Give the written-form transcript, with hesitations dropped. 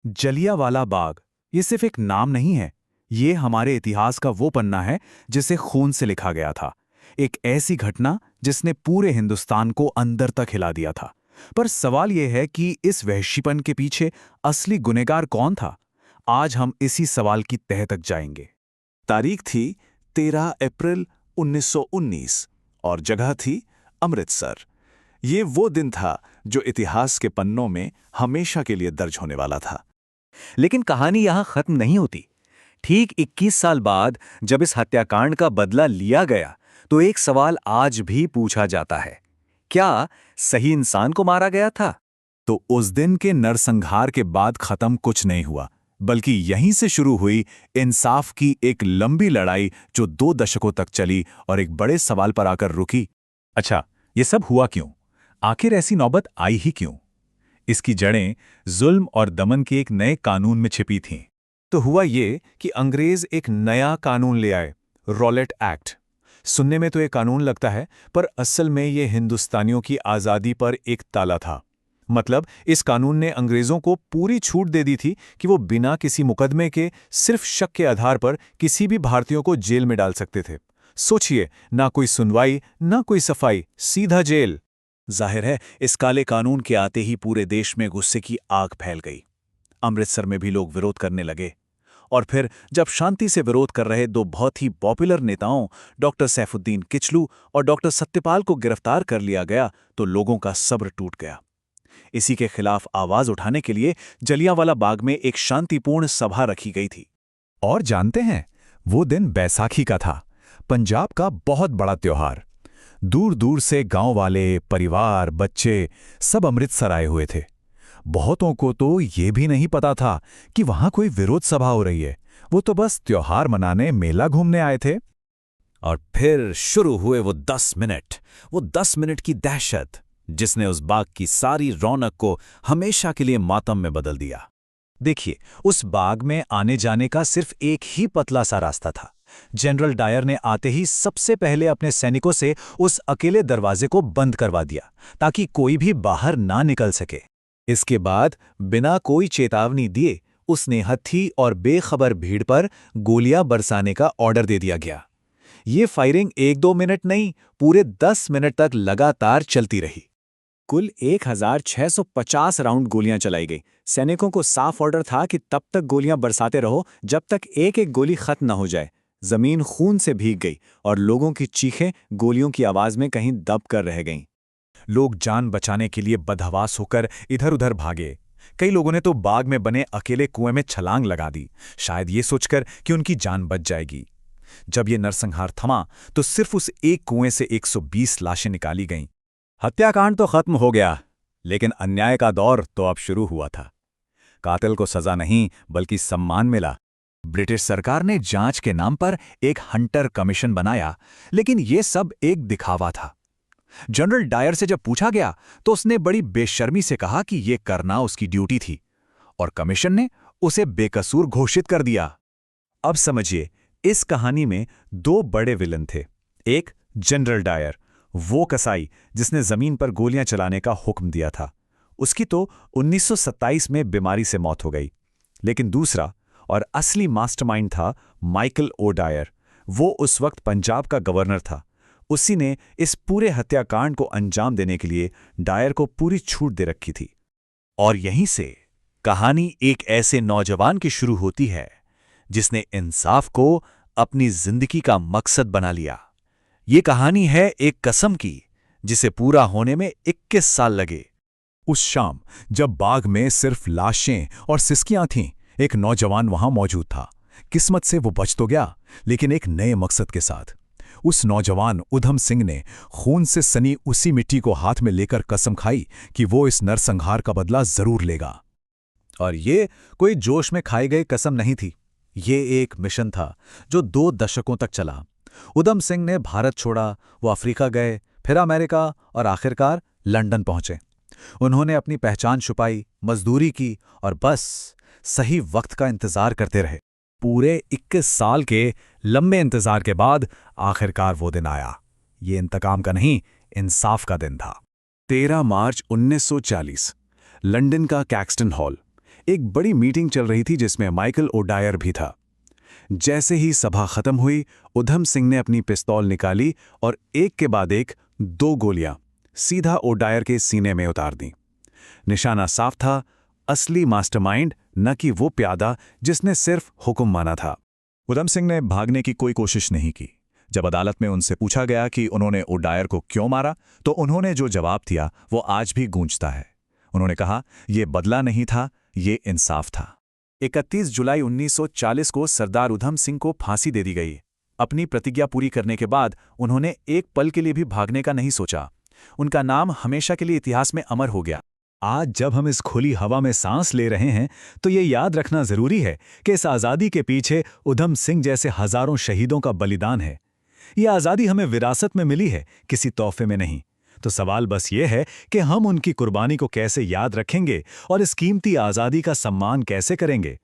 जलियांवाला बाग ये सिर्फ एक नाम नहीं है। ये हमारे इतिहास का वो पन्ना है जिसे खून से लिखा गया था। एक ऐसी घटना जिसने पूरे हिंदुस्तान को अंदर तक हिला दिया था। पर सवाल यह है कि इस वहशीपन के पीछे असली गुनहगार कौन था। आज हम इसी सवाल की तह तक जाएंगे। तारीख थी 13 अप्रैल 1919 और जगह थी अमृतसर। ये वो दिन था जो इतिहास के पन्नों में हमेशा के लिए दर्ज होने वाला था। लेकिन कहानी यहां खत्म नहीं होती। ठीक 21 साल बाद जब इस हत्याकांड का बदला लिया गया तो एक सवाल आज भी पूछा जाता है, क्या सही इंसान को मारा गया था? तो उस दिन के नरसंहार के बाद खत्म कुछ नहीं हुआ, बल्कि यहीं से शुरू हुई इंसाफ की एक लंबी लड़ाई जो 2 दशकों तक चली और एक बड़े सवाल पर आकर रुकी। अच्छा, ये सब हुआ क्यों? आखिर ऐसी नौबत आई ही क्यों? इसकी जड़ें जुल्म और दमन के एक नए कानून में छिपी थीं। तो हुआ ये कि अंग्रेज एक नया कानून ले आए, रॉलेट एक्ट। सुनने में तो ये कानून लगता है, पर असल में ये हिंदुस्तानियों की आज़ादी पर एक ताला था। मतलब इस कानून ने अंग्रेजों को पूरी छूट दे दी थी कि वो बिना किसी मुकदमे के सिर्फ शक के आधार पर किसी भी भारतीयों को जेल में डाल सकते थे। सोचिए, ना कोई सुनवाई, ना कोई सफाई, सीधा जेल। जाहिर है, इस काले कानून के आते ही पूरे देश में गुस्से की आग फैल गई। अमृतसर में भी लोग विरोध करने लगे। और फिर जब शांति से विरोध कर रहे 2 बहुत ही पॉपुलर नेताओं डॉक्टर सैफुद्दीन किचलू और डॉक्टर सत्यपाल को गिरफ्तार कर लिया गया तो लोगों का सब्र टूट गया। इसी के खिलाफ आवाज उठाने के लिए जलियांवाला बाग में एक शांतिपूर्ण सभा रखी गई थी। और जानते हैं, वो दिन बैसाखी का था, पंजाब का बहुत बड़ा त्योहार। दूर दूर से गांव वाले, परिवार, बच्चे सब अमृतसर आए हुए थे। बहुतों को तो ये भी नहीं पता था कि वहां कोई विरोध सभा हो रही है। वो तो बस त्योहार मनाने, मेला घूमने आए थे। और फिर शुरू हुए वो 10 मिनट की दहशत, जिसने उस बाग की सारी रौनक को हमेशा के लिए मातम में बदल दिया। देखिए, उस बाग में आने जाने का सिर्फ एक ही पतला सा रास्ता था। जनरल डायर ने आते ही सबसे पहले अपने सैनिकों से उस अकेले दरवाजे को बंद करवा दिया ताकि कोई भी बाहर ना निकल सके। इसके बाद बिना कोई चेतावनी दिए उसने हत्थी और बेखबर भीड़ पर गोलियां बरसाने का ऑर्डर दे दिया गया। ये फायरिंग 1-2 मिनट नहीं, पूरे 10 मिनट तक लगातार चलती रही। कुल 1650 राउंड गोलियां चलाई गई। सैनिकों को साफ ऑर्डर था कि तब तक गोलियां बरसाते रहो जब तक एक एक गोली खत्म न हो जाए। जमीन खून से भीग गई और लोगों की चीखें गोलियों की आवाज में कहीं दब कर रह गईं। लोग जान बचाने के लिए बदहवास होकर इधर उधर भागे। कई लोगों ने तो बाग में बने अकेले कुएं में छलांग लगा दी, शायद ये सोचकर कि उनकी जान बच जाएगी। जब ये नरसंहार थमा तो सिर्फ उस एक कुएं से 120 लाशें निकाली गईं। हत्याकांड तो खत्म हो गया, लेकिन अन्याय का दौर तो अब शुरू हुआ था। कातिल को सजा नहीं बल्कि सम्मान मिला। ब्रिटिश सरकार ने जांच के नाम पर एक हंटर कमीशन बनाया, लेकिन ये सब एक दिखावा था। जनरल डायर से जब पूछा गया तो उसने बड़ी बेशर्मी से कहा कि यह करना उसकी ड्यूटी थी, और कमीशन ने उसे बेकसूर घोषित कर दिया। अब समझिए, इस कहानी में 2 बड़े विलन थे। एक जनरल डायर, वो कसाई जिसने जमीन पर गोलियां चलाने का हुक्म दिया था। उसकी तो 1927 में बीमारी से मौत हो गई। लेकिन दूसरा और असली मास्टरमाइंड था माइकल ओ डायर। वो उस वक्त पंजाब का गवर्नर था। उसी ने इस पूरे हत्याकांड को अंजाम देने के लिए डायर को पूरी छूट दे रखी थी। और यहीं से कहानी एक ऐसे नौजवान की शुरू होती है जिसने इंसाफ को अपनी जिंदगी का मकसद बना लिया। ये कहानी है एक कसम की जिसे पूरा होने में 21 साल लगे। उस शाम जब बाग में सिर्फ लाशें और सिसकियां थीं, एक नौजवान वहां मौजूद था। किस्मत से वो बच तो गया, लेकिन एक नए मकसद के साथ। उस नौजवान उधम सिंह ने खून से सनी उसी मिट्टी को हाथ में लेकर कसम खाई कि वो इस नरसंहार का बदला जरूर लेगा। और ये कोई जोश में खाई गई कसम नहीं थी। ये एक मिशन था जो 2 दशकों तक चला। उधम सिंह ने भारत छोड़ा, वो अफ्रीका गए, फिर अमेरिका और आखिरकार लंदन पहुंचे। उन्होंने अपनी पहचान छुपाई, मजदूरी की और बस सही वक्त का इंतजार करते रहे। पूरे 21 साल के लंबे इंतजार के बाद आखिरकार वो दिन आया। ये इंतकाम का नहीं, इंसाफ का दिन था। 13 मार्च 1940, लंदन का कैक्सटन हॉल। एक बड़ी मीटिंग चल रही थी जिसमें माइकल ओडायर भी था। जैसे ही सभा खत्म हुई, उधम सिंह ने अपनी पिस्तौल निकाली और एक के बाद एक 2 गोलियां सीधा ओडायर के सीने में उतार दी। निशाना साफ था, असली मास्टरमाइंड, न कि वो प्यादा जिसने सिर्फ हुक्म माना था। उधम सिंह ने भागने की कोई कोशिश नहीं की। जब अदालत में उनसे पूछा गया कि उन्होंने ओडायर को क्यों मारा, तो उन्होंने जो जवाब दिया वो आज भी गूंजता है। उन्होंने कहा, यह बदला नहीं था, ये इंसाफ था। 31 जुलाई 1940 को सरदार उधम सिंह को फांसी दे दी गई। अपनी प्रतिज्ञा पूरी करने के बाद उन्होंने एक पल के लिए भी भागने का नहीं सोचा। उनका नाम हमेशा के लिए इतिहास में अमर हो गया। आज जब हम इस खुली हवा में सांस ले रहे हैं तो ये याद रखना जरूरी है कि इस आज़ादी के पीछे उधम सिंह जैसे हजारों शहीदों का बलिदान है। ये आज़ादी हमें विरासत में मिली है, किसी तोहफे में नहीं। तो सवाल बस ये है कि हम उनकी कुर्बानी को कैसे याद रखेंगे और इस कीमती आज़ादी का सम्मान कैसे करेंगे।